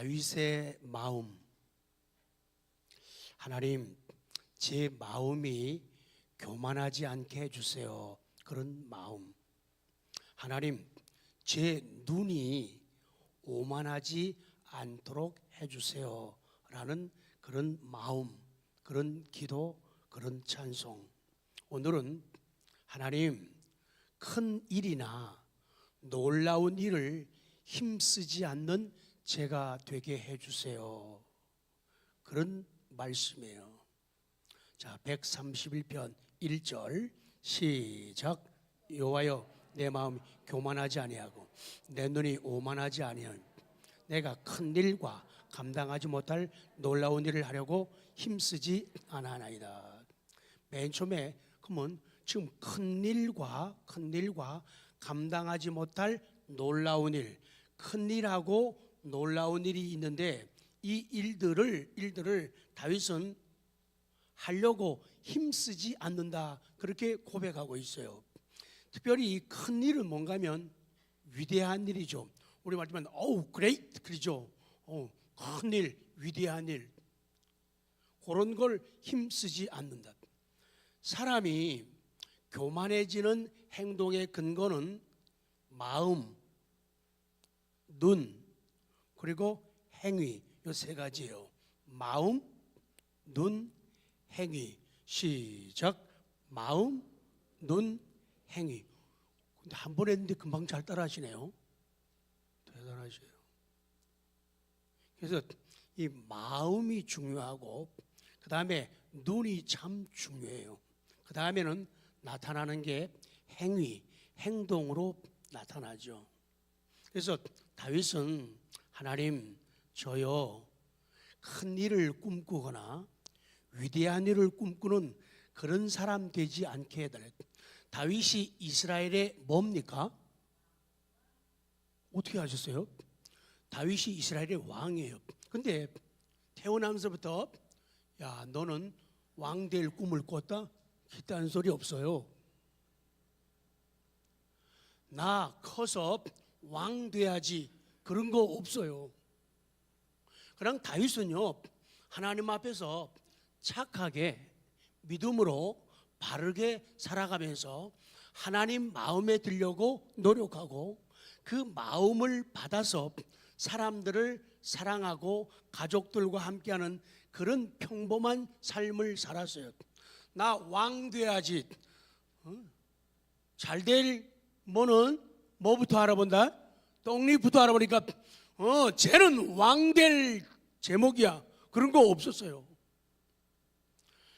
다윗의 마음. 하나님, 제 마음이 교만하지 않게 해주세요. 그런 마음. 하나님, 제 눈이 오만하지 않도록 해주세요. 라는 그런 마음, 그런 기도, 그런 찬송. 오늘은 하나님, 큰 일이나 놀라운 일을 힘쓰지 않는 제가 되게 해주세요. 그런 말씀이에요. 자, 131편 1절 시작. 여호와여, 내 마음이 교만하지 아니하고 내 눈이 오만하지 아니하니 내가 큰 일과 감당하지 못할 놀라운 일을 하려고 힘쓰지 않아나이다. 맨 처음에 그러면 지금 큰 일과 감당하지 못할 놀라운 일, 큰 일하고 놀라운 일이 있는데 이 일들을 다윗은 하려고 힘쓰지 않는다, 그렇게 고백하고 있어요. 특별히 이 큰 일은 뭔가 하면 위대한 일이죠. 우리 말하면 great 그러죠. 큰 일, 위대한 일, 그런 걸 힘쓰지 않는다. 사람이 교만해지는 행동의 근거는 마음, 눈, 그리고 행위, 이 세 가지예요. 마음, 눈, 행위. 시작. 마음, 눈, 행위. 근데 한 번 했는데 금방 잘 따라 하시네요. 대단하셔요. 그래서 이 마음이 중요하고 그 다음에 눈이 참 중요해요. 그 다음에는 나타나는 게 행위, 행동으로 나타나죠. 그래서 다윗은 하나님, 저요 큰 일을 꿈꾸거나 위대한 일을 꿈꾸는 그런 사람 되지 않게 해달라. 다윗이 이스라엘의 뭡니까? 어떻게 아셨어요? 다윗이 이스라엘의 왕이에요. 근데 태어나면서부터 야, 너는 왕 될 꿈을 꿨다? 그딴 소리 없어요. 나 커서 왕 돼야지, 그런 거 없어요. 그냥 다윗은요, 하나님 앞에서 착하게 믿음으로 바르게 살아가면서 하나님 마음에 들려고 노력하고 그 마음을 받아서 사람들을 사랑하고 가족들과 함께하는 그런 평범한 삶을 살았어요. 나 왕 돼야지. 잘 될 뭐는 뭐부터 알아본다? 떡잎부터 알아보니까 쟤는 왕 될 제목이야. 그런 거 없었어요.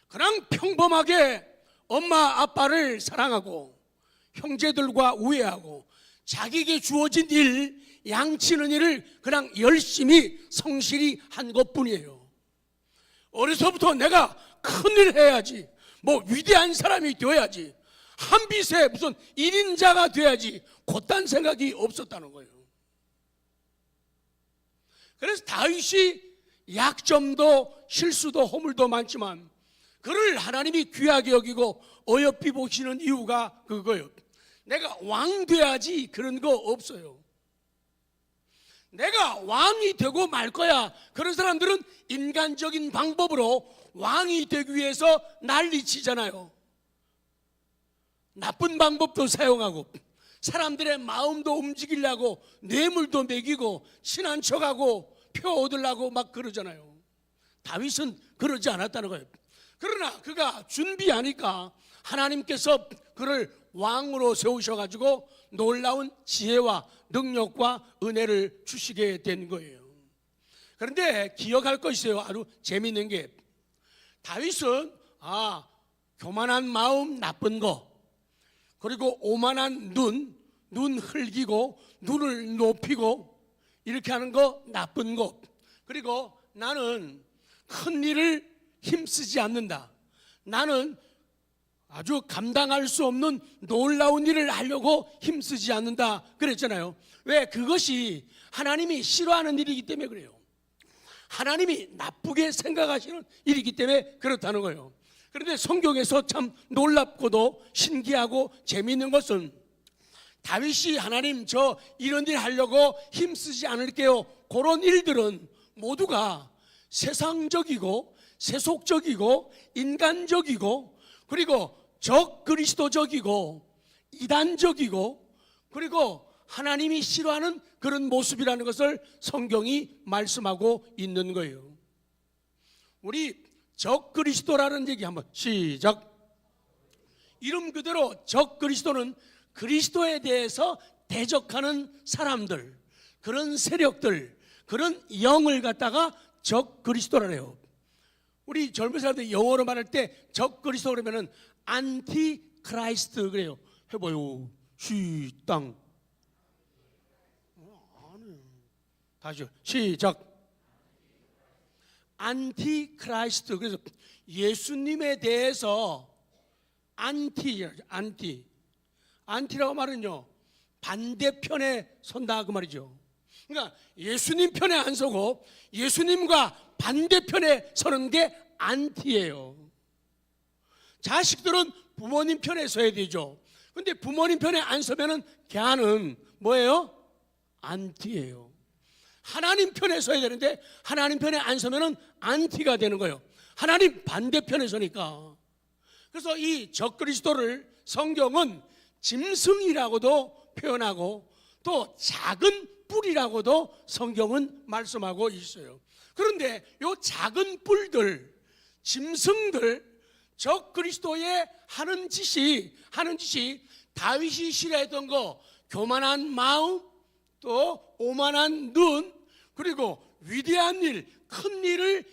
그냥 평범하게 엄마 아빠를 사랑하고 형제들과 우애하고 자기에게 주어진 일, 양치는 일을 그냥 열심히 성실히 한 것뿐이에요. 어려서부터 내가 큰일 해야지, 뭐 위대한 사람이 되어야지, 한 빚에 무슨 1인자가 돼야지, 그딴 생각이 없었다는 거예요. 그래서 다윗이 약점도 실수도 허물도 많지만 그를 하나님이 귀하게 여기고 어여삐 보시는 이유가 그거예요. 내가 왕 돼야지, 그런 거 없어요. 내가 왕이 되고 말 거야. 그런 사람들은 인간적인 방법으로 왕이 되기 위해서 난리치잖아요. 나쁜 방법도 사용하고 사람들의 마음도 움직이려고 뇌물도 먹이고 친한 척하고 표 얻으려고 막 그러잖아요. 다윗은 그러지 않았다는 거예요. 그러나 그가 준비하니까 하나님께서 그를 왕으로 세우셔가지고 놀라운 지혜와 능력과 은혜를 주시게 된 거예요. 그런데 기억할 거 있어요. 아주 재미있는 게, 다윗은 교만한 마음 나쁜 거, 그리고 오만한 눈 흘기고 눈을 높이고 이렇게 하는 거 나쁜 거, 그리고 나는 큰 일을 힘쓰지 않는다, 나는 아주 감당할 수 없는 놀라운 일을 하려고 힘쓰지 않는다 그랬잖아요. 왜? 그것이 하나님이 싫어하는 일이기 때문에 그래요. 하나님이 나쁘게 생각하시는 일이기 때문에 그렇다는 거예요. 그런데 성경에서 참 놀랍고도 신기하고 재미있는 것은 다윗이 하나님 저 이런 일 하려고 힘쓰지 않을게요, 그런 일들은 모두가 세상적이고 세속적이고 인간적이고 그리고 적그리스도적이고 이단적이고 그리고 하나님이 싫어하는 그런 모습이라는 것을 성경이 말씀하고 있는 거예요. 우리 적그리스도라는 얘기 한번 시작. 이름 그대로 적그리스도는 그리스도에 대해서 대적하는 사람들, 그런 세력들, 그런 영을 갖다가 적그리스도라래요. 우리 젊은 사람들이 영어로 말할 때 적그리스도 그러면은 안티크라이스트 그래요. 해봐요. 시땅. 다시요. 시작. 안티크라이스트. 그래서 예수님에 대해서 안티라고 말은요 반대편에 선다 그 말이죠. 그러니까 예수님 편에 안 서고 예수님과 반대편에 서는 게 안티예요. 자식들은 부모님 편에 서야 되죠. 근데 부모님 편에 안 서면은 걔는 뭐예요? 안티예요. 하나님 편에 서야 되는데 하나님 편에 안 서면은 안티가 되는 거예요. 하나님 반대편에 서니까. 그래서 이 적그리스도를 성경은 짐승이라고도 표현하고 또 작은 뿔이라고도 성경은 말씀하고 있어요. 그런데 이 작은 뿔들, 짐승들, 적그리스도의 하는 짓이 다윗이 싫어했던 거, 교만한 마음, 또 오만한 눈, 그리고 위대한 일, 큰 일을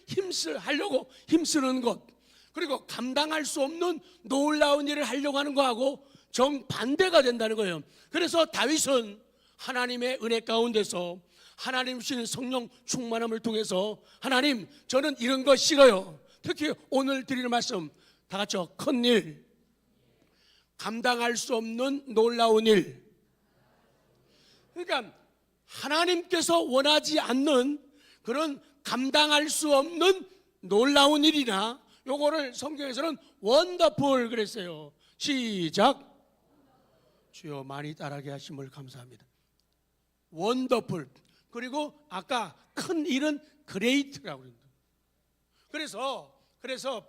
하려고 힘쓰는 것, 그리고 감당할 수 없는 놀라운 일을 하려고 하는 거하고 정반대가 된다는 거예요. 그래서 다윗은 하나님의 은혜 가운데서 하나님 주신 성령 충만함을 통해서 하나님 저는 이런 거 싫어요. 특히 오늘 드리는 말씀 다 같이요. 큰 일, 감당할 수 없는 놀라운 일. 그러니까 하나님께서 원하지 않는 그런 감당할 수 없는 놀라운 일이나 요거를 성경에서는 원더풀 그랬어요. 시작. 주여 많이 따라하게 하심을 감사합니다. 원더풀. 그리고 아까 큰 일은 그레이트라고 그랬는데. 그래서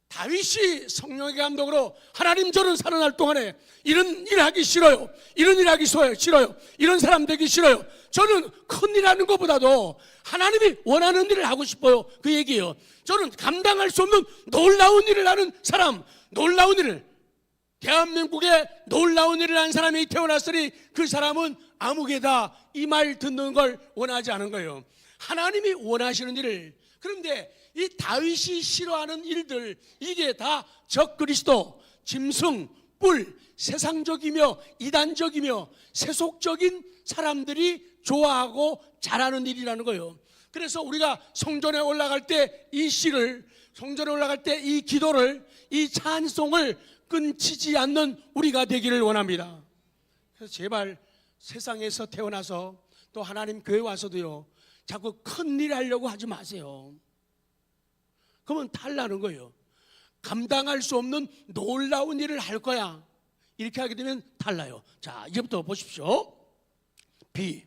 다윗이 성령의 감독으로 하나님 저는 살아날 동안에 이런 일 하기 싫어요. 이런 일 하기 싫어요. 이런 사람 되기 싫어요. 저는 큰 일 하는 것보다도 하나님이 원하는 일을 하고 싶어요. 그 얘기예요. 저는 감당할 수 없는 놀라운 일을 하는 사람, 놀라운 일을, 대한민국에 놀라운 일을 한 사람이 태어났으니 그 사람은 아무개다, 이 말 듣는 걸 원하지 않은 거예요. 하나님이 원하시는 일을. 그런데 이 다윗이 싫어하는 일들, 이게 다 적그리스도, 짐승, 뿔, 세상적이며 이단적이며 세속적인 사람들이 좋아하고 잘하는 일이라는 거예요. 그래서 우리가 성전에 올라갈 때 이 시를, 성전에 올라갈 때 이 기도를, 이 찬송을 끊치지 않는 우리가 되기를 원합니다. 그래서 제발 세상에서 태어나서 또 하나님 교회 와서도요 자꾸 큰일 하려고 하지 마세요. 그러면 탈나는 거예요. 감당할 수 없는 놀라운 일을 할 거야. 이렇게 하게 되면 탈나요. 자, 이제부터 보십시오. B.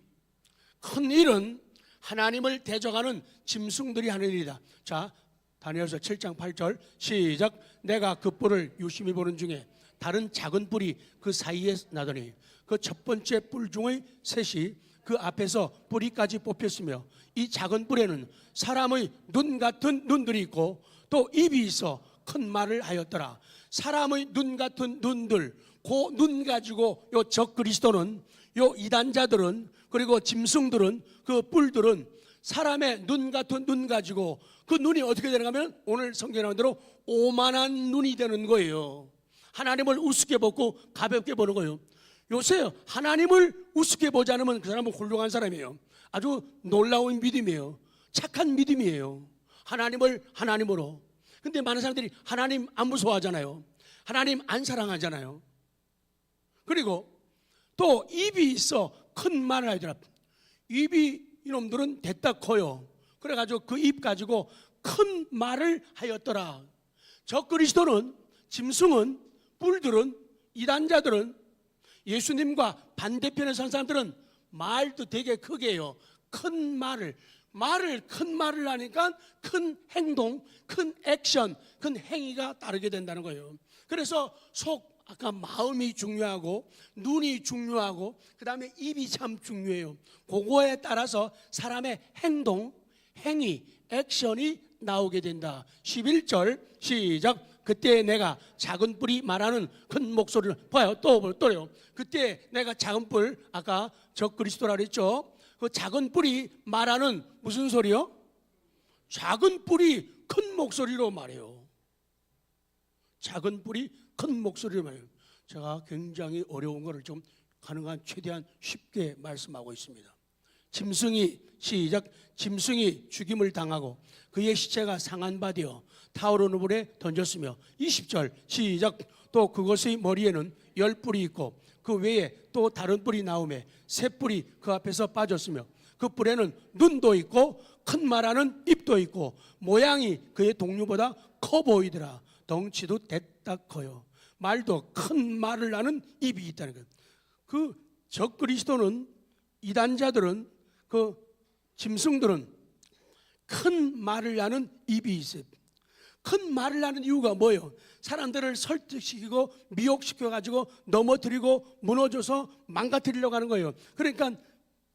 큰 일은 하나님을 대적하는 짐승들이 하는 일이다. 자, 다니엘서 7장 8절 시작. 내가 그 뿔을 유심히 보는 중에 다른 작은 뿔이 그 사이에 나더니 그 첫 번째 뿔 중의 셋이 그 앞에서 뿌리까지 뽑혔으며 이 작은 뿔에는 사람의 눈 같은 눈들이 있고 또 입이 있어 큰 말을 하였더라. 사람의 눈 같은 눈들, 그 눈 가지고 요 적그리스도는, 요 이단자들은, 그리고 짐승들은, 그 뿔들은 사람의 눈 같은 눈 가지고 그 눈이 어떻게 되는가 하면 오늘 성경에 나온 대로 오만한 눈이 되는 거예요. 하나님을 우습게 보고 가볍게 보는 거예요. 요새 하나님을 우습게 보지 않으면 그 사람은 훌륭한 사람이에요. 아주 놀라운 믿음이에요. 착한 믿음이에요. 하나님을 하나님으로. 근데 많은 사람들이 하나님 안 무서워하잖아요. 하나님 안 사랑하잖아요. 그리고 또 입이 있어 큰 말을 하더라. 입이 이놈들은 됐다 커요. 그래가지고 그 입 가지고 큰 말을 하였더라. 적그리스도는, 짐승은, 뿔들은, 이단자들은, 예수님과 반대편에 선 사람들은 말도 되게 크게 해요. 큰 말을, 큰 말을 하니까 큰 행동, 큰 액션, 큰 행위가 따르게 된다는 거예요. 그래서 아까 마음이 중요하고 눈이 중요하고 그 다음에 입이 참 중요해요. 그거에 따라서 사람의 행동, 행위, 액션이 나오게 된다. 11절 시작. 그때 내가 작은 뿔이 말하는 큰 목소리를 봐요. 또요. 그때 내가 작은 뿔, 아까 적그리스도라 그랬죠. 그 작은 뿔이 말하는 무슨 소리요? 작은 뿔이 큰 목소리로 말해요. 작은 뿔이 큰 목소리로 말해요. 제가 굉장히 어려운 거를 좀 가능한 최대한 쉽게 말씀하고 있습니다. 짐승이 시작. 짐승이 죽임을 당하고 그의 시체가 상한 바 되어 타오르는 불에 던졌으며 20절 시작. 또 그것의 머리에는 10뿔이 있고 그 외에 또 다른 뿔이 나오매 새 뿔이 그 앞에서 빠졌으며 그 뿔에는 눈도 있고 큰 말하는 입도 있고 모양이 그의 동류보다 커 보이더라. 덩치도 대따 커요. 말도 큰 말을 하는 입이 있다는 거예요. 그 적그리스도는, 이단자들은, 그 짐승들은 큰 말을 하는 입이 있어요. 큰 말을 하는 이유가 뭐예요? 사람들을 설득시키고 미혹시켜가지고 넘어뜨리고 무너져서 망가뜨리려고 하는 거예요. 그러니까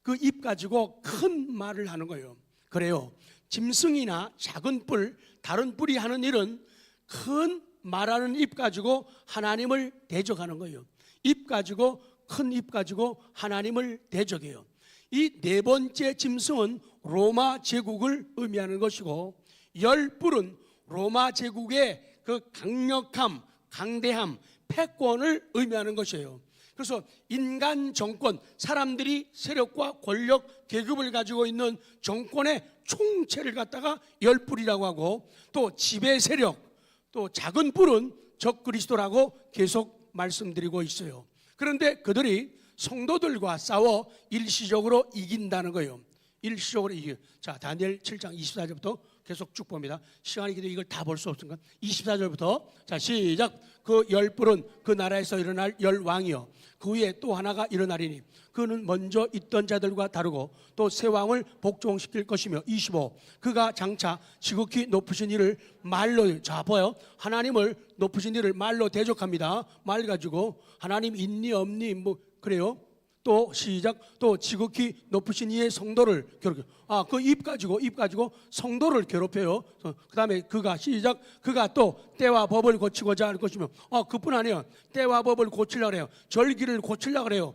그 입 가지고 큰 말을 하는 거예요. 그래요. 짐승이나 작은 뿔, 다른 뿔이 하는 일은 큰 말하는 입 가지고 하나님을 대적하는 거예요. 입 가지고, 큰 입 가지고 하나님을 대적해요. 이 네 번째 짐승은 로마 제국을 의미하는 것이고 10뿔은 로마 제국의 그 강력함, 강대함, 패권을 의미하는 것이에요. 그래서 인간 정권, 사람들이 세력과 권력, 계급을 가지고 있는 정권의 총체를 갖다가 10뿔이라고 하고 또 지배 세력, 또 작은 뿔은 적그리스도라고 계속 말씀드리고 있어요. 그런데 그들이 성도들과 싸워 일시적으로 이긴다는 거예요. 일시적으로 이겨. 자, 다니엘 7장 24절부터 계속 쭉 봅니다. 시간이 근데 이걸 다 볼 수 없으니까 24절부터 자 시작. 그 10뿔은 그 나라에서 일어날 10왕이요 그 위에 또 하나가 일어나리니 그는 먼저 있던 자들과 다르고 또 새 왕을 복종시킬 것이며 25 그가 장차 지극히 높으신 이를 말로, 자 보여, 하나님을 높으신 이를 말로 대적합니다. 말 가지고 하나님 있니 없니 뭐 그래요. 또 시작. 또 지극히 높으신 이의 성도를 괴롭혀. 그 입 가지고 성도를 괴롭혀요. 그 다음에 그가 시작. 그가 또 때와 법을 고치고자 할 것이며 그뿐 아니에요. 때와 법을 고치려고 그래요. 절기를 고치려고 그래요.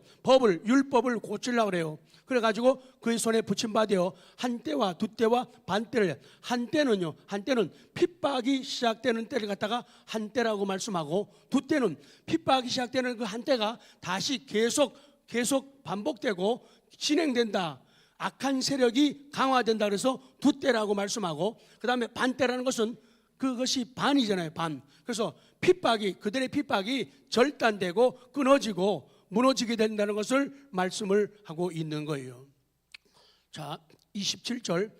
율법을 고치려고 그래요. 그래가지고 그의 손에 붙임받아 한 때와 두 때와 반 때를, 한때는 핍박이 시작되는 때를 갖다가 한 때라고 말씀하고 두 때는 핍박이 시작되는 그 한 때가 다시 계속 반복되고 진행된다. 악한 세력이 강화된다. 그래서 두 때라고 말씀하고 그 다음에 반 때라는 것은 그것이 반이잖아요. 반. 그래서 그들의 핍박이 절단되고 끊어지고 무너지게 된다는 것을 말씀을 하고 있는 거예요. 자, 28절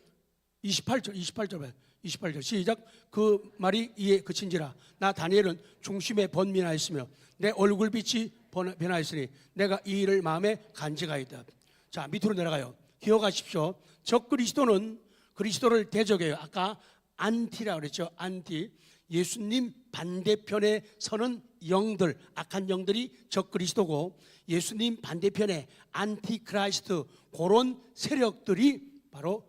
시작. 그 말이 이에 그친지라 나 다니엘은 중심에 번민하였으며 내 얼굴빛이 변하였으니 내가 이 일을 마음에 간직하였다. 자, 밑으로 내려가요. 기억하십시오. 적그리스도는 그리스도를 대적해요. 아까 안티라고 그랬죠. 안티. 예수님 반대편에 서는 영들, 악한 영들이 적그리스도고 예수님 반대편에 안티크라이스트, 그런 세력들이 바로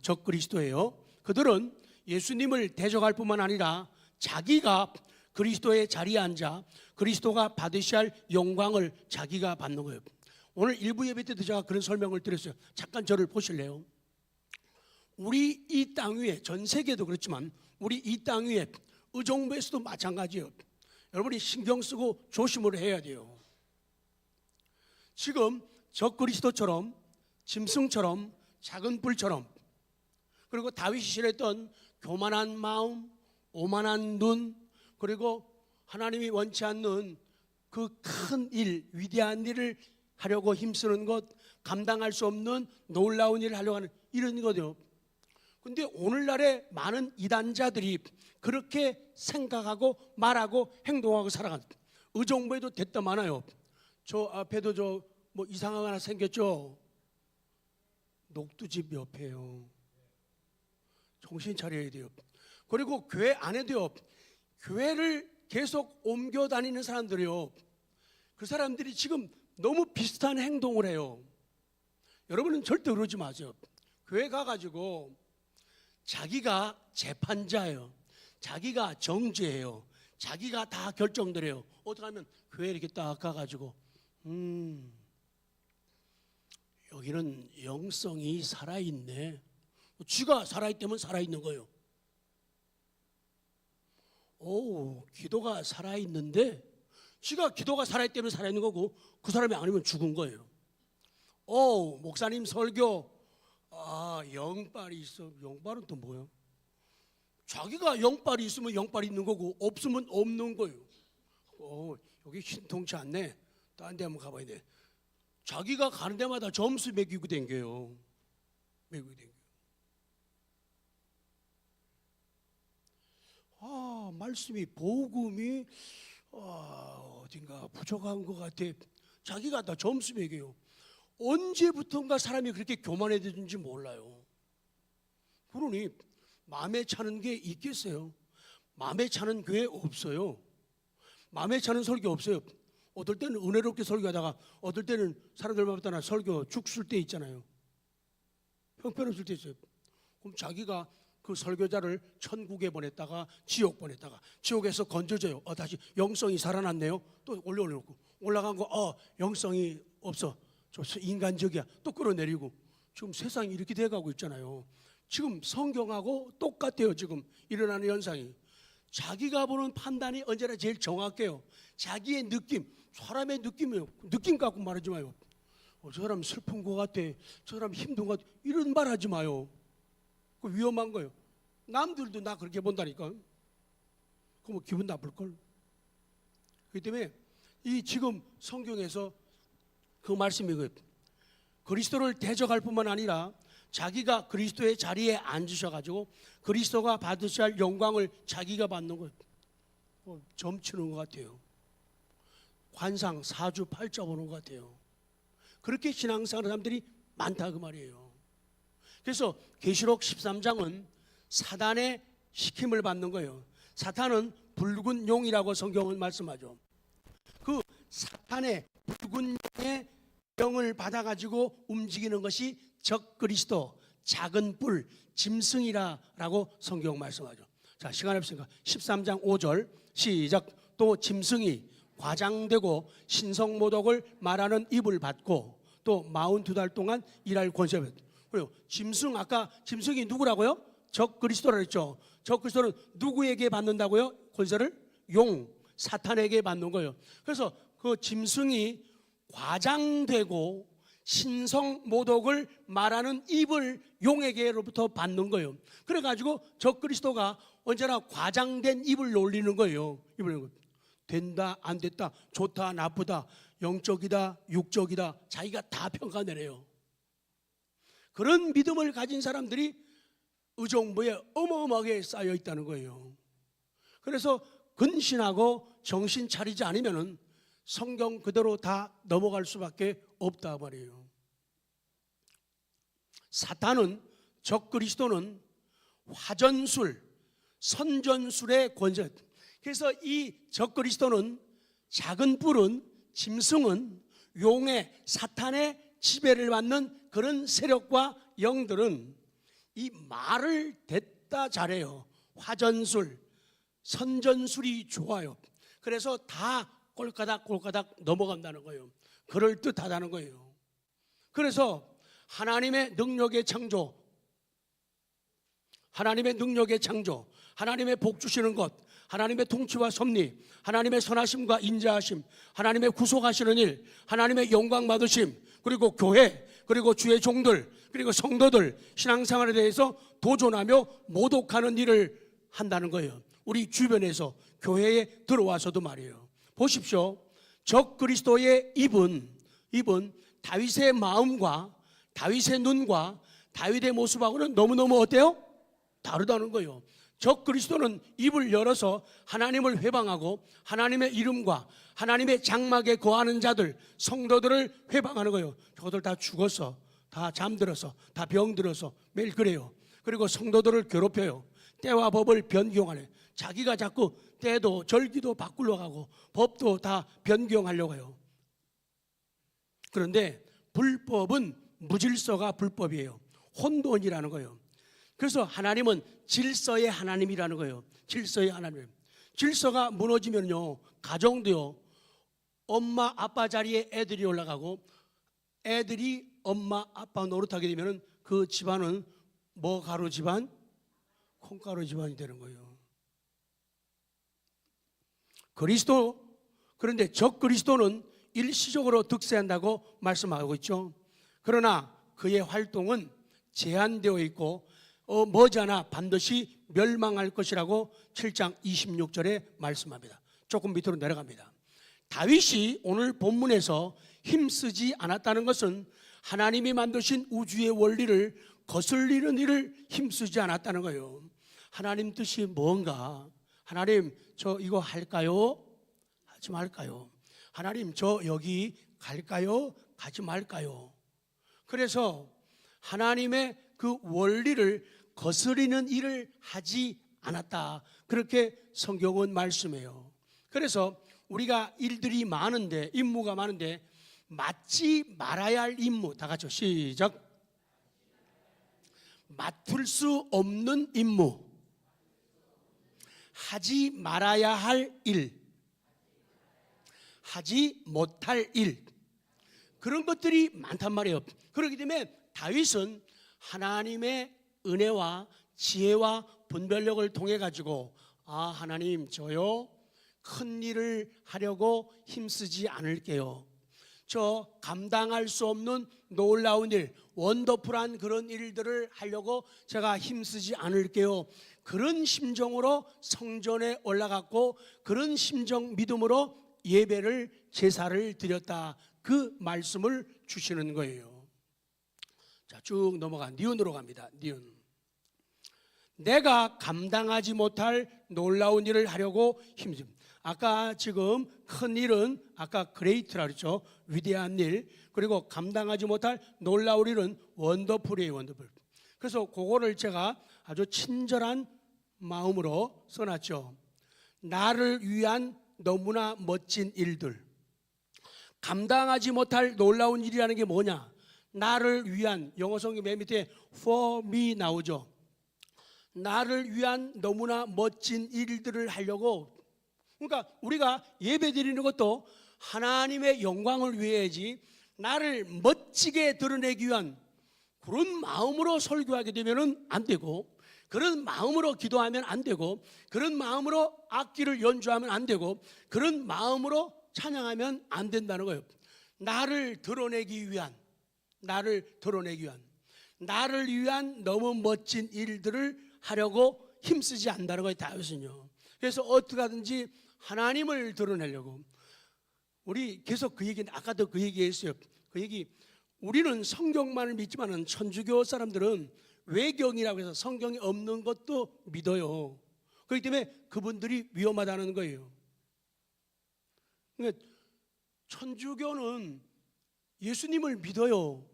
적그리스도예요. 그들은 예수님을 대적할 뿐만 아니라 자기가 그리스도의 자리에 앉아 그리스도가 받으셔야 할 영광을 자기가 받는 거예요. 오늘 일부 예배 때도 제가 그런 설명을 드렸어요. 잠깐 저를 보실래요? 우리 이 땅 위에, 전 세계도 그렇지만 우리 이 땅 위에 의정부에서도 마찬가지예요. 여러분이 신경 쓰고 조심을 해야 돼요. 지금 적그리스도처럼, 짐승처럼, 작은 뿔처럼, 그리고 다윗이 싫어했던 교만한 마음, 오만한 눈, 그리고 하나님이 원치 않는 그 큰 일, 위대한 일을 하려고 힘쓰는 것, 감당할 수 없는 놀라운 일을 하려고 하는 이런 거죠. 근데 오늘날의 많은 이단자들이 그렇게 생각하고 말하고 행동하고 살아가는, 의정부에도 됐다 많아요. 저 앞에도 뭐 이상한 거 하나 생겼죠. 녹두집 옆에요. 정신 차려야 돼요. 그리고 교회 안에도요, 교회를 계속 옮겨 다니는 사람들이요, 그 사람들이 지금 너무 비슷한 행동을 해요. 여러분은 절대 그러지 마세요. 교회 가가지고 자기가 재판자예요. 자기가 정죄해요. 자기가 다 결정들 해요. 어떻게 하면 교회 이렇게 딱 가가지고 여기는 영성이 살아있네. 쥐가 살아있다면 살아있는 거예요. 오, 기도가 살아있는데, 쥐가 기도가 살아있다면 살아있는 거고, 그 사람이 아니면 죽은 거예요. 오, 목사님 설교, 영빨이 있어. 영빨은 또 뭐예요? 자기가 영빨이 있으면 영빨이 있는 거고, 없으면 없는 거예요. 여기 신통치 않네. 딴 데 한번 가봐야 돼. 자기가 가는 데마다 점수 매기고 댕겨요. 매기고 댕겨요. 말씀이, 복음이 어딘가 부족한 것 같아. 자기가 다 점수 매겨요. 언제부턴가 사람이 그렇게 교만해졌는지 몰라요. 그러니 마음에 차는 게 있겠어요? 마음에 차는 교회 없어요. 마음에 차는 설교 없어요. 어떨 때는 은혜롭게 설교하다가 어떨 때는 사람들마다 설교 죽술 때 있잖아요. 형편없을 때 있어요. 그럼 자기가 그 설교자를 천국에 보냈다가 지옥 보냈다가 지옥에서 건져져요. 다시 영성이 살아났네요. 또 올려놓고 올라간 거 영성이 없어. 저 인간적이야. 또 끌어내리고. 지금 세상이 이렇게 돼가고 있잖아요. 지금 성경하고 똑같아요. 지금 일어나는 현상이. 자기가 보는 판단이 언제나 제일 정확해요. 자기의 느낌, 사람의 느낌이에요. 느낌 갖고 말하지 마요. 저 사람 슬픈 것 같아. 저 사람 힘든 것 같아. 이런 말 하지 마요. 그 위험한 거예요. 남들도 나 그렇게 본다니까. 그럼 기분 나쁠걸. 그렇기 때문에 이 지금 성경에서 그 말씀이 그리스도를 대적할 뿐만 아니라 자기가 그리스도의 자리에 앉으셔가지고 그리스도가 받으셔야 할 영광을 자기가 받는 거예요. 점치는 것 같아요. 관상 사주팔자 보는 것 같아요. 그렇게 신앙생활 사람들이 많다 그 말이에요. 그래서 계시록 13장은 사단의 시킴을 받는 거예요. 사탄은 붉은 용이라고 성경은 말씀하죠. 그 사탄의 붉은 용의 영을 받아가지고 움직이는 것이 적그리스도, 작은 뿔, 짐승이라고 성경 말씀하죠. 자, 시간 없으니까 13장 5절 시작. 또 짐승이 과장되고 신성모독을 말하는 입을 받고 또 42달 동안 일할 권세를. 그리고 짐승, 아까 짐승이 누구라고요? 적그리스도라 했죠. 적그리스도는 누구에게 받는다고요? 권세를? 용, 사탄에게 받는 거예요. 그래서 그 짐승이 과장되고 신성모독을 말하는 입을 용에게로부터 받는 거예요. 그래가지고 적그리스도가 언제나 과장된 입을 놀리는 거예요. 입을 된다, 안 됐다, 좋다, 나쁘다, 영적이다, 육적이다, 자기가 다 평가내려요. 그런 믿음을 가진 사람들이 의정부에 어마어마하게 쌓여 있다는 거예요. 그래서 근신하고 정신 차리지 않으면은 성경 그대로 다 넘어갈 수밖에 없다 말이에요. 사탄은, 적그리스도는 화전술, 선전술의 권세. 그래서 이 적그리스도는, 작은 뿔은, 짐승은, 용의 사탄의 지배를 받는 그런 세력과 영들은 이 말을 됐다 잘해요. 화전술, 선전술이 좋아요. 그래서 다 꼴까닥 넘어간다는 거예요. 그럴듯하다는 거예요. 그래서 하나님의 능력의 창조, 하나님의 복 주시는 것, 하나님의 통치와 섭리, 하나님의 선하심과 인자하심, 하나님의 구속하시는 일, 하나님의 영광 받으심, 그리고 교회, 그리고 주의 종들, 그리고 성도들 신앙생활에 대해서 도전하며 모독하는 일을 한다는 거예요. 우리 주변에서 교회에 들어와서도 말이에요. 보십시오. 적그리스도의 입은 다윗의 마음과 다윗의 눈과 다윗의 모습하고는 너무너무 어때요? 다르다는 거예요. 적그리스도는 입을 열어서 하나님을 회방하고 하나님의 이름과 하나님의 장막에 거하는 자들, 성도들을 회방하는 거예요. 저들 다 죽었어, 다 잠들어서, 다 병들어서 매일 그래요. 그리고 성도들을 괴롭혀요. 때와 법을 변경하네. 자기가 자꾸 때도 절기도 바꾸려고 하고 법도 다 변경하려고 해요. 그런데 불법은 무질서가 불법이에요. 혼돈이라는 거예요. 그래서 하나님은 질서의 하나님이라는 거예요. 질서의 하나님. 질서가 무너지면요, 가정도요, 엄마 아빠 자리에 애들이 올라가고 애들이 엄마 아빠 노릇하게 되면 그 집안은 뭐 가루 집안? 콩가루 집안이 되는 거예요. 그런데 적그리스도는 일시적으로 득세한다고 말씀하고 있죠. 그러나 그의 활동은 제한되어 있고 머지않아 반드시 멸망할 것이라고 7장 26절에 말씀합니다. 조금 밑으로 내려갑니다. 다윗이 오늘 본문에서 힘쓰지 않았다는 것은 하나님이 만드신 우주의 원리를 거슬리는 일을 힘쓰지 않았다는 거예요. 하나님 뜻이 뭔가? 하나님 저 이거 할까요? 하지 말까요? 하나님 저 여기 갈까요? 가지 말까요? 그래서 하나님의 그 원리를 거스리는 일을 하지 않았다. 그렇게 성경은 말씀해요. 그래서 우리가 일들이 많은데, 임무가 많은데 맡지 말아야 할 임무, 다 같이 시작. 맡을 수 없는 임무, 하지 말아야 할 일, 하지 못할 일, 그런 것들이 많단 말이에요. 그렇기 때문에 다윗은 하나님의 은혜와 지혜와 분별력을 통해 가지고 하나님 저요 큰 일을 하려고 힘쓰지 않을게요. 저 감당할 수 없는 놀라운 일, 원더풀한 그런 일들을 하려고 제가 힘쓰지 않을게요. 그런 심정으로 성전에 올라갔고 그런 심정 믿음으로 예배를 제사를 드렸다. 그 말씀을 주시는 거예요. 자, 쭉 넘어가 니은으로 갑니다. 니은. 내가 감당하지 못할 놀라운 일을 하려고 힘씁니다. 아까 지금 큰 일은 아까 그레이트라 그랬죠. 위대한 일. 그리고 감당하지 못할 놀라운 일은 원더풀이에요. 원더풀. 그래서 그거를 제가 아주 친절한 마음으로 써놨죠. 나를 위한 너무나 멋진 일들. 감당하지 못할 놀라운 일이라는 게 뭐냐? 나를 위한, 영어 성경 맨 밑에 for me 나오죠. 나를 위한 너무나 멋진 일들을 하려고. 그러니까 우리가 예배 드리는 것도 하나님의 영광을 위해야지, 나를 멋지게 드러내기 위한 그런 마음으로 설교하게 되면 안 되고, 그런 마음으로 기도하면 안 되고, 그런 마음으로 악기를 연주하면 안 되고, 그런 마음으로 찬양하면 안 된다는 거예요. 나를 드러내기 위한, 나를 위한 너무 멋진 일들을 하려고 힘쓰지 않는다는 거예요. 다윗은요. 그래서 어떻게 하든지 하나님을 드러내려고. 우리 계속 그 얘기, 아까도 그 얘기했어요. 그 얘기, 우리는 성경만을 믿지만은 천주교 사람들은 외경이라고 해서 성경이 없는 것도 믿어요. 그렇기 때문에 그분들이 위험하다는 거예요. 그러니까 천주교는 예수님을 믿어요.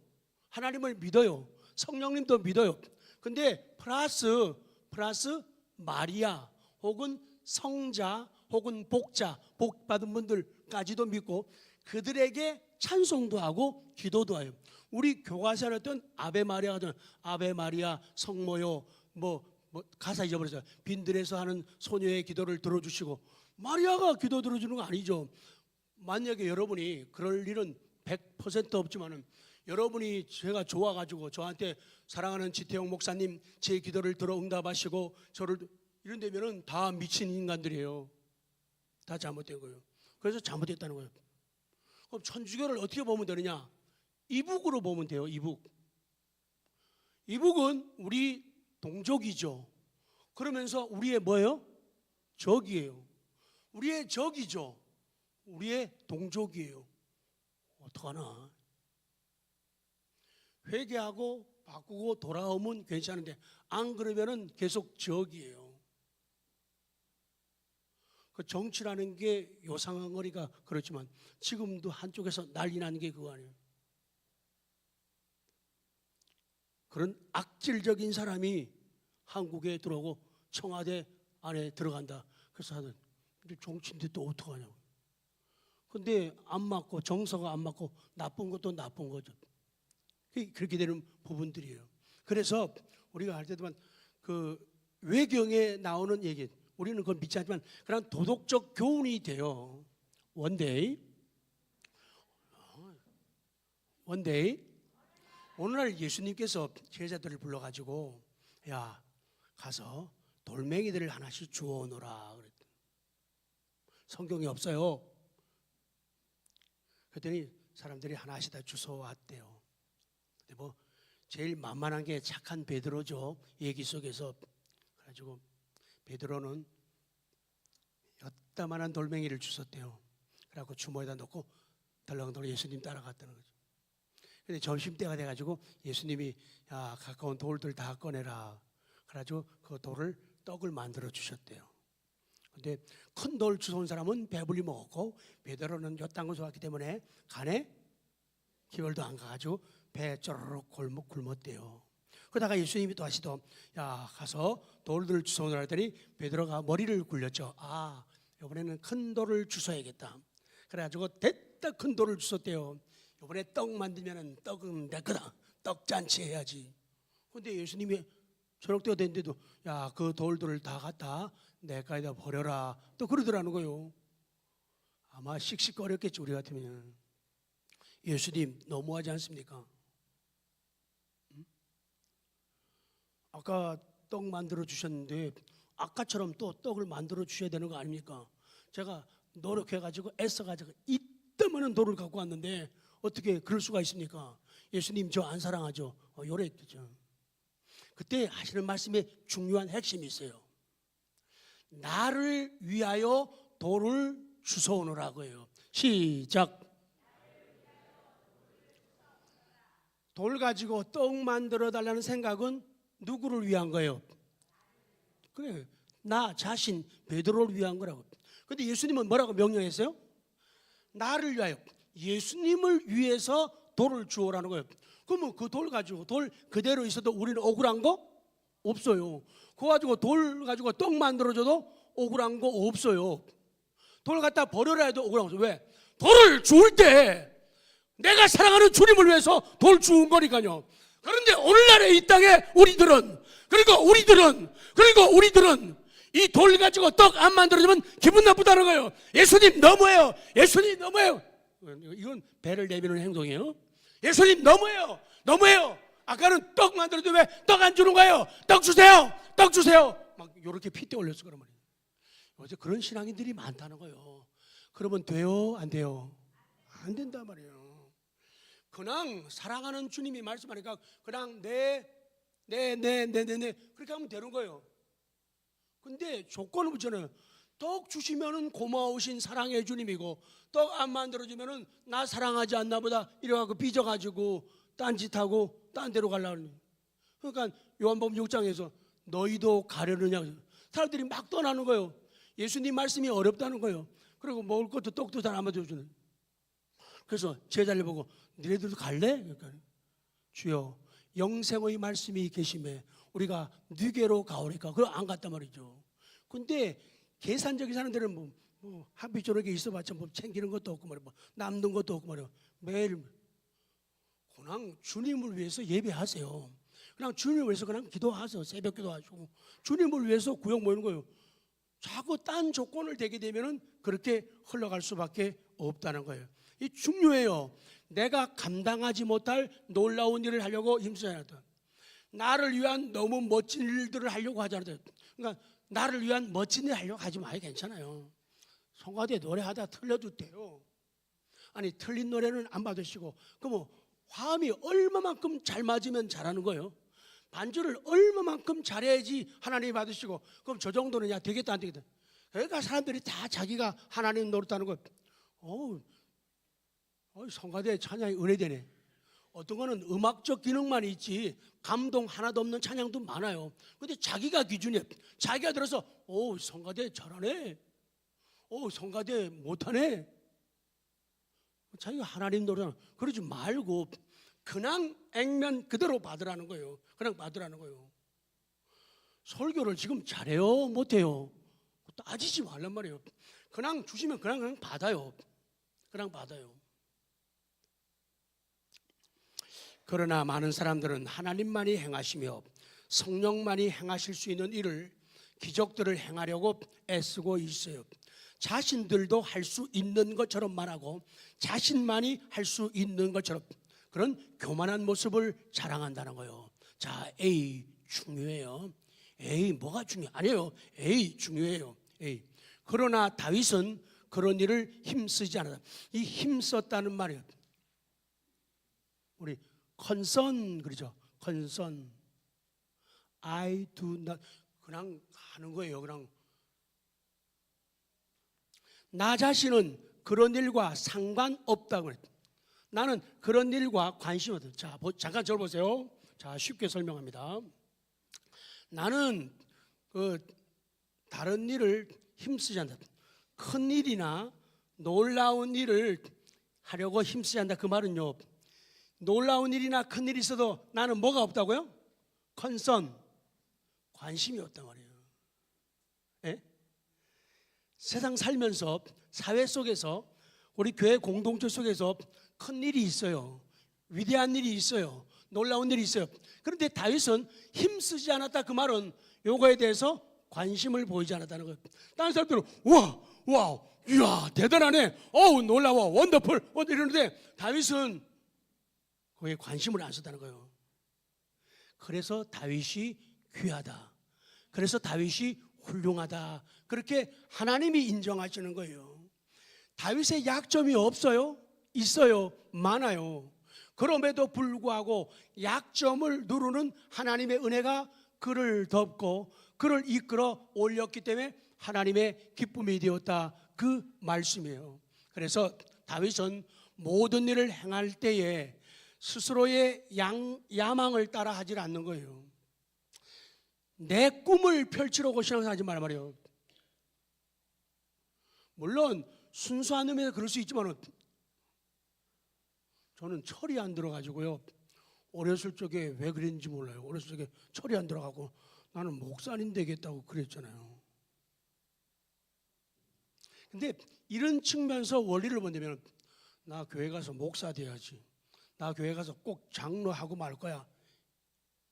하나님을 믿어요. 성령님도 믿어요. 근데 플러스 마리아 혹은 성자 혹은 복자, 복 받은 분들까지도 믿고 그들에게 찬송도 하고 기도도 해요. 우리 교과서에 어떤 아베 마리아 같은 아베 마리아 성모요 뭐 가사 잊어버렸어요. 빈들에서 하는 소녀의 기도를 들어주시고, 마리아가 기도 들어주는 거 아니죠. 만약에 여러분이 그럴 일은 100% 없지만은 여러분이 제가 좋아가지고 저한테 사랑하는 지태용 목사님 제 기도를 들어 응답하시고 저를 이런 데면은 다 미친 인간들이에요. 다 잘못된 거예요. 그래서 잘못했다는 거예요. 그럼 천주교를 어떻게 보면 되느냐? 이북으로 보면 돼요. 이북은 우리 동족이죠. 그러면서 우리의 뭐예요? 적이에요. 우리의 적이죠. 우리의 동족이에요. 어떡하나? 회개하고 바꾸고 돌아오면 괜찮은데 안 그러면은 계속 적이에요. 그 정치라는 게 요상한거리가 그렇지만 지금도 한쪽에서 난리 나는 게 그거 아니에요. 그런 악질적인 사람이 한국에 들어오고 청와대 안에 들어간다. 그래서 하는 정치인데 또 어떡하냐고. 근데 안 맞고 정서가 안 맞고 나쁜 것도 나쁜 거죠. 그렇게 되는 부분들이에요. 그래서 우리가 할 때도만 그 외경에 나오는 얘기, 우리는 그걸 믿지 않지만 그런 도덕적 교훈이 돼요. 원데이 오늘날 예수님께서 제자들을 불러가지고 야 가서 돌멩이들을 하나씩 주워오너라 그랬더니 성경이 없어요. 그랬더니 사람들이 하나씩 다 주워왔대요. 근데 뭐 제일 만만한 게 착한 베드로죠. 얘기 속에서. 그래가지고 베드로는 여따만한 돌멩이를 주웠대요. 그래갖고 주머니에다 넣고 덜렁덜렁 예수님 따라갔다는 거죠. 근데 점심때가 돼가지고 예수님이 야 가까운 돌들 다 꺼내라. 그래가지고 그 돌을 떡을 만들어 주셨대요. 근데 큰 돌 주워온 사람은 배불리 먹었고 베드로는 요딴 거 좋아했기 때문에 간에 기별도 안 가가지고 배 쪼르륵 굶었대요. 그러다가 예수님이 또 하시더 야 가서 돌들을 주워오라 했더니 베드로가 머리를 굴렸죠. 아 이번에는 큰 돌을 주워야겠다. 그래가지고 됐다 큰 돌을 주웠대요. 이번에 떡 만들면은 떡은 내 거다. 떡잔치 해야지. 근데 예수님이 저녁 때가 됐는데도 야 그 돌들을 다 갖다 내 가에다 버려라. 또 그러더라는 거예요. 아마 씩씩거렸겠지 우리 같으면. 예수님 너무하지 않습니까? 아까 떡 만들어 주셨는데 아까처럼 또 떡을 만들어 주셔야 되는 거 아닙니까? 제가 노력해가지고 애써가지고 이따만한 돌을 갖고 왔는데 어떻게 그럴 수가 있습니까? 예수님 저 안 사랑하죠? 요랬겠죠. 그때 하시는 말씀에 중요한 핵심이 있어요. 나를 위하여 돌을 주워오느라고 해요. 시작. 돌 가지고 떡 만들어 달라는 생각은 누구를 위한 거예요? 그래, 나 자신 베드로를 위한 거라고. 근데 예수님은 뭐라고 명령했어요? 나를 위하여, 예수님을 위해서 돌을 주워라는 거예요. 그러면 그 돌 가지고 돌 그대로 있어도 우리는 억울한 거 없어요. 그거 가지고 돌 가지고 떡 만들어줘도 억울한 거 없어요. 돌 갖다 버려라 해도 억울한 거 없어요. 왜? 돌을 주울 때 내가 사랑하는 주님을 위해서 돌 주운 거니까요. 그런데 오늘날의 이 땅에 우리들은 이 돌 가지고 떡 안 만들어주면 기분 나쁘다는 거예요. 예수님 너무해요. 예수님 너무해요. 이건 배를 내미는 행동이에요. 예수님 너무해요. 아까는 떡 만들어도 왜 떡 안 주는 거예요? 떡 주세요. 막 이렇게 핏대 올렸어 그런 말이에요. 어제 그런 신앙인들이 많다는 거예요. 그러면 돼요? 안 돼요? 안 된단 말이에요. 그냥 사랑하는 주님이 말씀하니까 그냥 네 그렇게 하면 되는 거예요. 근데 조건을 붙여놔요. 떡 주시면은 고마우신 사랑의 주님이고 떡 안 만들어주면은 나 사랑하지 않나 보다 이래갖고 삐져가지고 딴짓하고 딴 데로 가려고. 그러니까 요한복음 6장에서 너희도 가려느냐 사람들이 막 떠나는 거예요. 예수님 말씀이 어렵다는 거예요. 그리고 먹을 것도 떡도 잘 안 만들어주는. 그래서 제자를 보고 너희들도 갈래? 그러니까 주여 영생의 말씀이 계심에 우리가 네게로 가오니까 그걸 안 갔단 말이죠. 근데 계산적인 사람들은 뭐 합의적으로 있어봤자 뭐 챙기는 것도 없고 말이야, 뭐 남는 것도 없고 말이야. 매일 그냥 주님을 위해서 예배하세요. 그냥 주님을 위해서 그냥 기도하세요. 새벽 기도하시고 주님을 위해서 구역 모이는 거예요. 자꾸 딴 조건을 대게 되면은 그렇게 흘러갈 수밖에 없다는 거예요. 이 중요해요. 내가 감당하지 못할 놀라운 일을 하려고 힘쓰지 않았다. 나를 위한 너무 멋진 일들을 하려고 하지 않았다. 그러니까 나를 위한 멋진 일 하려고 하지 마요. 괜찮아요. 성가대 노래하다 틀려도 돼요. 아니 틀린 노래는 안 받으시고 그럼 화음이 얼마만큼 잘 맞으면 잘하는 거예요. 반주를 얼마만큼 잘해야지 하나님이 받으시고 그럼 저 정도는 야 되겠다 안 되겠다. 그러니까 사람들이 다 자기가 하나님 노릇하는 거. 성가대 찬양이 은혜되네. 어떤 거는 음악적 기능만 있지 감동 하나도 없는 찬양도 많아요. 근데 자기가 기준이에요. 자기가 들어서 성가대 잘하네. 성가대 못하네. 자기가 하나님 노래 그러지 말고 그냥 액면 그대로 받으라는 거예요. 그냥 받으라는 거예요. 설교를 지금 잘해요? 못해요? 따지지 말란 말이에요. 그냥 주시면 그냥 받아요. 그냥 받아요. 그러나 많은 사람들은 하나님만이 행하시며 성령만이 행하실 수 있는 일을, 기적들을 행하려고 애쓰고 있어요. 자신들도 할 수 있는 것처럼 말하고 자신만이 할 수 있는 것처럼 그런 교만한 모습을 자랑한다는 거예요. 자, A 중요해요. A 뭐가 중요해? 아니에요. A 중요해요. A. 그러나 다윗은 그런 일을 힘쓰지 않았다. 이 힘썼다는 말이에요. 우리 concern 그러죠. concern. I do not. 그냥 하는 거예요. 그냥 나 자신은 그런 일과 상관없다고 그랬다. 나는 그런 일과 관심 없다. 자, 잠깐 저를 보세요. 자, 쉽게 설명합니다. 나는 다른 일을 힘쓰지 않는다. 큰 일이나 놀라운 일을 하려고 힘쓰지 않는다. 그 말은요, 놀라운 일이나 큰 일이 있어도 나는 뭐가 없다고요? 컨선, 관심이 없단 말이에요. 예? 세상 살면서 사회 속에서 우리 교회 공동체 속에서 큰 일이 있어요. 위대한 일이 있어요. 놀라운 일이 있어요. 그런데 다윗은 힘쓰지 않았다. 그 말은 요거에 대해서 관심을 보이지 않았다는 거예요. 다른 사람들은 와, 이야 대단하네, 어우 놀라워, 원더풀 이러는데 다윗은 거기에 관심을 안 썼다는 거예요. 그래서 다윗이 귀하다. 그래서 다윗이 훌륭하다. 그렇게 하나님이 인정하시는 거예요. 다윗의 약점이 없어요? 있어요. 많아요. 그럼에도 불구하고 약점을 누르는 하나님의 은혜가 그를 덮고 그를 이끌어 올렸기 때문에 하나님의 기쁨이 되었다. 그 말씀이에요. 그래서 다윗은 모든 일을 행할 때에 스스로의 야망을 따라 하질 않는 거예요. 내 꿈을 펼치려고 신앙생활하지 말란 말이에요. 물론 순수한 의미에서 그럴 수 있지만 저는 철이 안 들어가지고요, 어렸을 적에 왜 그랬는지 몰라요. 어렸을 적에 철이 안 들어가고 나는 목사님 되겠다고 그랬잖아요. 근데 이런 측면에서 원리를 본다면 나 교회 가서 목사 돼야지, 나 교회 가서 꼭 장로하고 말 거야,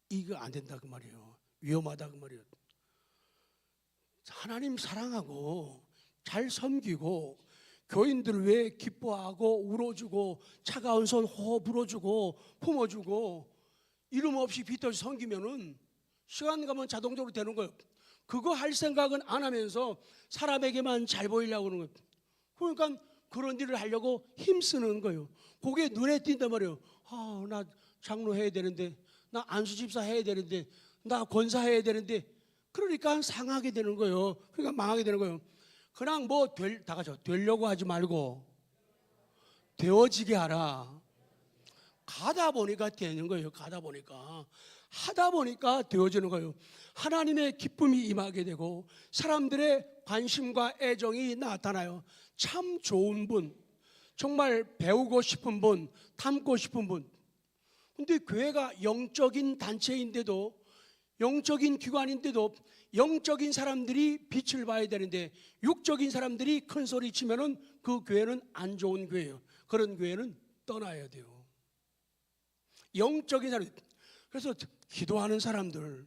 이거 안 된다 그 말이에요. 위험하다 그 말이에요. 하나님 사랑하고 잘 섬기고 교인들 왜 기뻐하고 울어주고 차가운 손 호흡 불어주고 품어주고 이름 없이 빚없이 섬기면은 시간 가면 자동적으로 되는 거예요. 그거 할 생각은 안 하면서 사람에게만 잘 보이려고 그러는 거예요. 그러니까 그런 일을 하려고 힘쓰는 거예요. 그게 눈에 띈단 말이에요. 나 장로 해야 되는데, 나 안수집사 해야 되는데, 나 권사 해야 되는데, 그러니까 상하게 되는 거예요. 그러니까 망하게 되는 거예요. 그냥 다 같이 되려고 하지 말고 되어지게 하라. 가다 보니까 되는 거예요. 가다 보니까 하다 보니까 되어지는 거예요. 하나님의 기쁨이 임하게 되고 사람들의 관심과 애정이 나타나요. 참 좋은 분, 정말 배우고 싶은 분, 닮고 싶은 분. 근데 교회가 영적인 단체인데도, 영적인 기관인데도 영적인 사람들이 빛을 봐야 되는데 육적인 사람들이 큰 소리 치면은 그 교회는 안 좋은 교회예요. 그런 교회는 떠나야 돼요. 영적인 사람. 그래서 기도하는 사람들,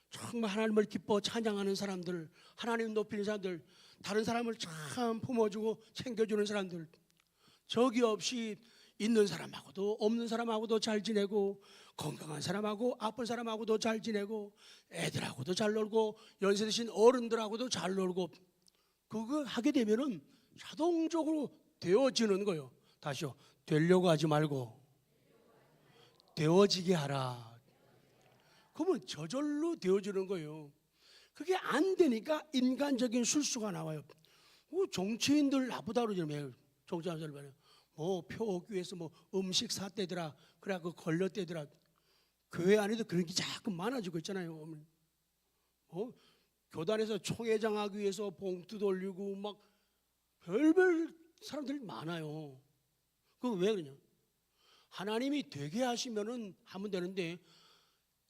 정말 하나님을 기뻐 찬양하는 사람들, 하나님 높이는 사람들, 다른 사람을 참 품어주고 챙겨주는 사람들, 적이 없이 있는 사람하고도 없는 사람하고도 잘 지내고, 건강한 사람하고 아픈 사람하고도 잘 지내고, 애들하고도 잘 놀고, 연세 드신 어른들하고도 잘 놀고, 그거 하게 되면은 자동적으로 되어지는 거예요. 다시요, 되려고 하지 말고 되어지게 하라. 그러면 저절로 되어지는 거예요. 그게 안 되니까 인간적인 실수가 나와요. 정치인들 나쁘다 그러잖아요. 정치인들 말이에요. 표기에서 음식 사대더라, 그래 그 걸렸대더라. 교회 안에도 그런 게 자꾸 많아지고 있잖아요. 교단에서 총회장 하기 위해서 봉투 돌리고 막 별별 사람들이 많아요. 그거 왜 그러냐? 하나님이 되게 하시면은 하면 되는데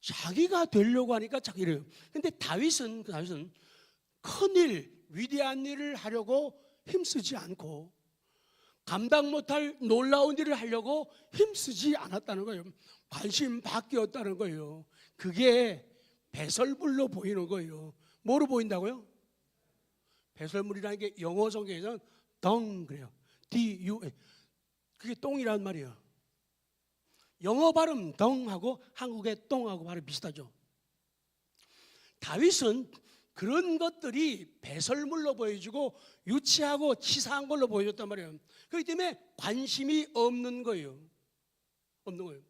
자기가 되려고 하니까 자기 이래요. 근데 다윗은 큰일, 위대한 일을 하려고 힘쓰지 않고 감당 못할 놀라운 일을 하려고 힘쓰지 않았다는 거예요. 관심 바뀌었다는 거예요. 그게 배설물로 보이는 거예요. 뭐로 보인다고요? 배설물이라는 게 영어 성경에서는 덩 그래요. D-U-N. 그게 똥이란 말이에요. 영어 발음 덩하고 한국의 똥하고 발음 비슷하죠. 다윗은 그런 것들이 배설물로 보여지고 유치하고 치사한 걸로 보여줬단 말이에요. 그렇기 때문에 관심이 없는 거예요. 없는 거예요.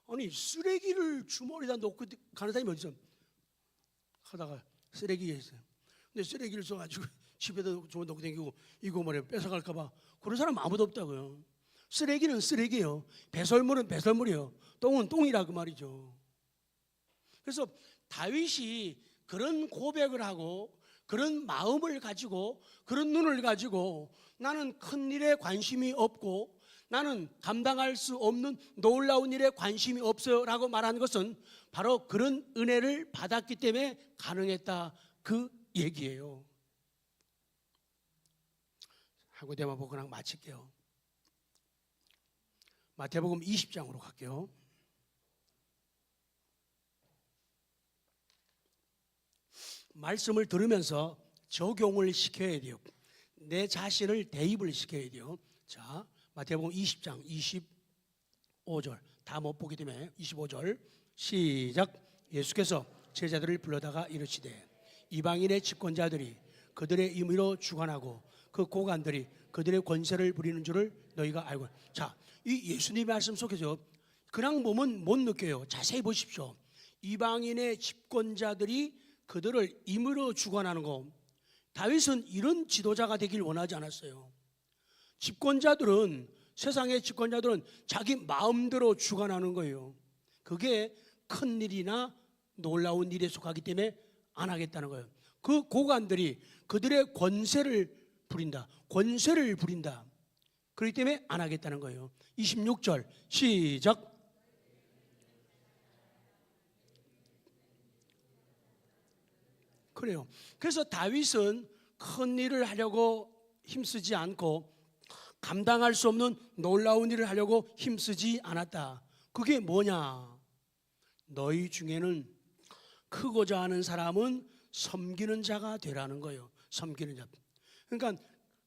아니 쓰레기를 주머니에다 놓고 가는 사람이 어디 있어? 하다가 쓰레기에 있어요. 근데 쓰레기를 써가지고 집에다 주머니 놓고 다니고 이거 말이야 뺏어갈까 봐 그런 사람 아무도 없다고요. 쓰레기는 쓰레기예요. 배설물은 배설물이에요. 똥은 똥이라 그 말이죠. 그래서 다윗이 그런 고백을 하고 그런 마음을 가지고 그런 눈을 가지고 나는 큰 일에 관심이 없고 나는 감당할 수 없는 놀라운 일에 관심이 없어요 라고 말하는 것은 바로 그런 은혜를 받았기 때문에 가능했다 그 얘기예요. 하고 대마복음 마칠게요. 마태복음 20장으로 갈게요. 말씀을 들으면서 적용을 시켜야 돼요. 내 자신을 대입을 시켜야 돼요. 자, 마태복음 20장 25절 다 못 보기 때문에 25절 시작. 예수께서 제자들을 불러다가 이르시되 이방인의 집권자들이 그들의 임의로 주관하고 그 고관들이 그들의 권세를 부리는 줄을 너희가 알고. 자, 이 예수님의 말씀 속에서 그냥 보면 못 느껴요. 자세히 보십시오. 이방인의 집권자들이 그들을 임의로 주관하는 거. 다윗은 이런 지도자가 되길 원하지 않았어요. 집권자들은 세상의 집권자들은 자기 마음대로 주관하는 거예요. 그게 큰 일이나 놀라운 일에 속하기 때문에 안 하겠다는 거예요. 그 고관들이 그들의 권세를 부린다. 권세를 부린다. 그렇기 때문에 안 하겠다는 거예요. 26절 시작. 그래요. 그래서 다윗은 큰 일을 하려고 힘쓰지 않고 감당할 수 없는 놀라운 일을 하려고 힘쓰지 않았다. 그게 뭐냐? 너희 중에는 크고자 하는 사람은 섬기는 자가 되라는 거예요. 섬기는 자. 그러니까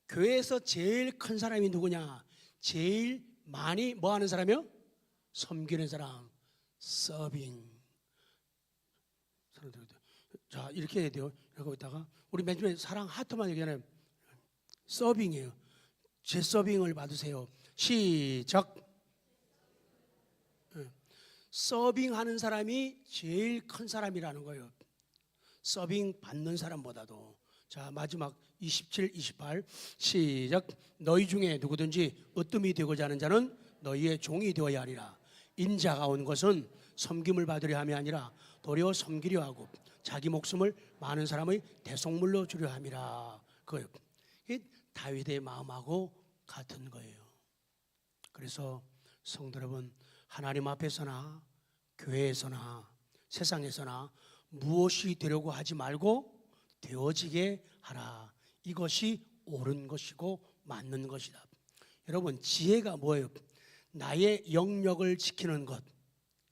교회에서 제일 큰 사람이 누구냐? 제일 많이 뭐 하는 사람이요? 섬기는 사람. 서빙. 자, 이렇게 해야 돼요. 이러고 있다가 우리 맨 처음에 사랑 하트만 얘기하잖아요. 서빙이에요. 제 서빙을 받으세요. 시작. 서빙하는 사람이 제일 큰 사람이라는 거예요. 서빙 받는 사람보다도. 자, 마지막 27, 28 시작. 너희 중에 누구든지 으뜸이 되고자 하는 자는 너희의 종이 되어야 하리라. 인자가 온 것은 섬김을 받으려 함이 아니라 도리어 섬기려 하고 자기 목숨을 많은 사람의 대속물로 주려 함이라. 그거예요. 다윗의 마음하고 같은 거예요. 그래서 성도 여러분, 하나님 앞에서나 교회에서나 세상에서나 무엇이 되려고 하지 말고 되어지게 하라. 이것이 옳은 것이고 맞는 것이다. 여러분, 지혜가 뭐예요? 나의 영역을 지키는 것,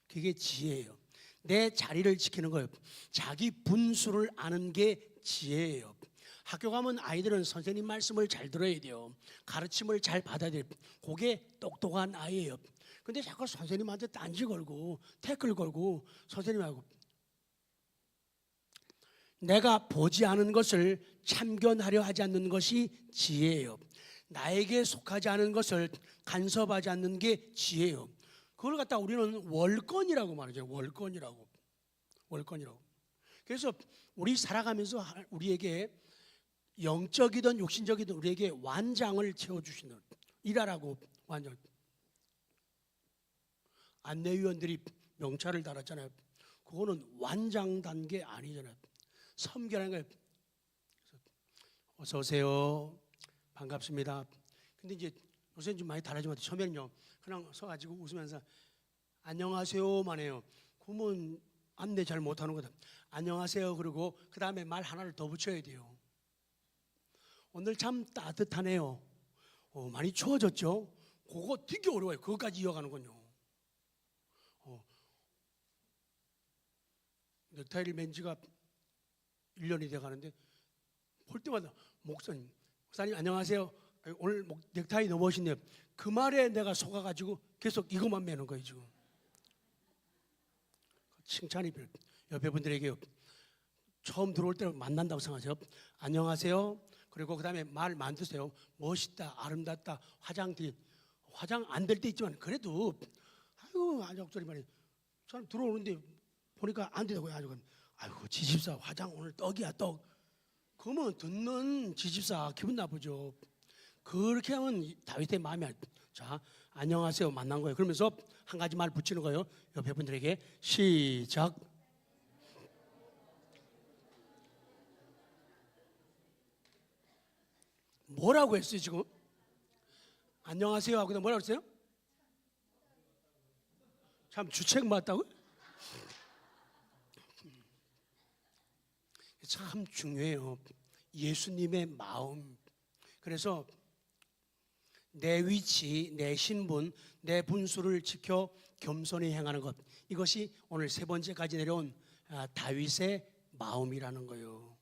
그게 지혜예요. 내 자리를 지키는 거예요. 자기 분수를 아는 게 지혜예요. 학교 가면 아이들은 선생님 말씀을 잘 들어야 돼요. 가르침을 잘 받아야 돼요. 그게 똑똑한 아이예요. 근데 자꾸 선생님한테 딴지 걸고 태클 걸고 선생님하고 내가 보지 않은 것을 참견하려 하지 않는 것이 지혜예요. 나에게 속하지 않은 것을 간섭하지 않는 게 지혜예요. 그걸 갖다 우리는 월권이라고 말하죠. 월권이라고. 그래서 우리 살아가면서 우리에게 영적이든 육신적이든 우리에게 완장을 채워주시는, 일하라고 완장. 안내위원들이 명찰을 달았잖아요. 그거는 완장 단계 아니잖아요. 섬기라는 거예요. 어서 오세요. 반갑습니다. 근데 이제 요새는 좀 많이 달라지면 처음에는요 그냥 서가지고 웃으면서 안녕하세요만 해요. 그러면 안내 잘 못하는 거다. 안녕하세요. 그리고 그 다음에 말 하나를 더 붙여야 돼요. 오늘 참 따뜻하네요. 많이 추워졌죠? 그거 되게 어려워요. 그것까지 이어가는군요. 넥타이를 맨 지가 1년이 돼 가는데 볼 때마다 목사님 안녕하세요. 오늘 넥타이 너무 멋있네요. 그 말에 내가 속아가지고 계속 이것만 매는 거예요 지금. 칭찬이 옆에 분들에게 처음 들어올 때 만난다고 생각하세요. 안녕하세요. 그리고 그 다음에 말 만드세요. 멋있다, 아름답다, 화장 안 될 때 있지만 그래도 아유 안적소리 말이 사람 들어오는데 보니까 안 되더라고요. 아이고 지집사 화장 오늘 떡이야 떡. 그러면 듣는 지집사 기분 나쁘죠. 그렇게 하면 다윗의 마음이 자 안녕하세요 만난 거예요. 그러면서 한 가지 말 붙이는 거예요. 옆에 분들에게 시작. 뭐라고 했어요 지금? 안녕하세요 하고 뭐라고 했어요? 참 주책 맞다고? 참 중요해요. 예수님의 마음. 그래서 내 위치, 내 신분, 내 분수를 지켜 겸손히 행하는 것. 이것이 오늘 세 번째까지 내려온 다윗의 마음이라는 거예요.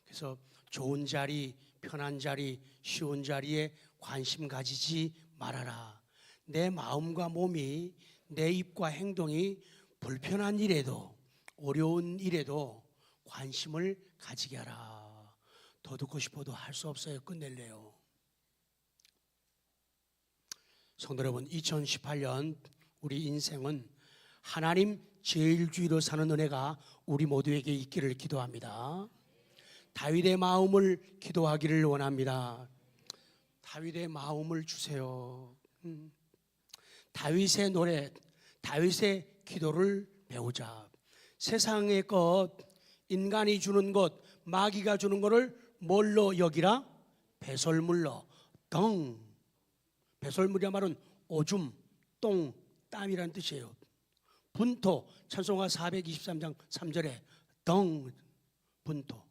그래서 좋은 자리, 편한 자리, 쉬운 자리에 관심 가지지 말아라. 내 마음과 몸이, 내 입과 행동이 불편한 일에도 어려운 일에도 관심을 가지게 하라. 더 듣고 싶어도 할 수 없어요. 끝낼래요. 성도 여러분, 2018년 우리 인생은 하나님 제일주의로 사는 은혜가 우리 모두에게 있기를 기도합니다. 다윗의 마음을 기도하기를 원합니다. 다윗의 마음을 주세요. 다윗의 노래, 다윗의 기도를 배우자. 세상의 것, 인간이 주는 것, 마귀가 주는 것을 뭘로 여기라? 배설물로. 배설물이란 말은 오줌, 똥, 땀이라는 뜻이에요. 분토, 찬송가 423장 3절에 분토.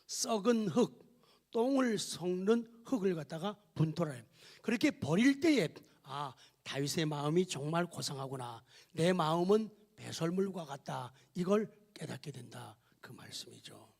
썩은 흙, 똥을 섞는 흙을 갖다가 분토라 해요. 그렇게 버릴 때에 다윗의 마음이 정말 고상하구나. 내 마음은 배설물과 같다. 이걸 깨닫게 된다. 그 말씀이죠.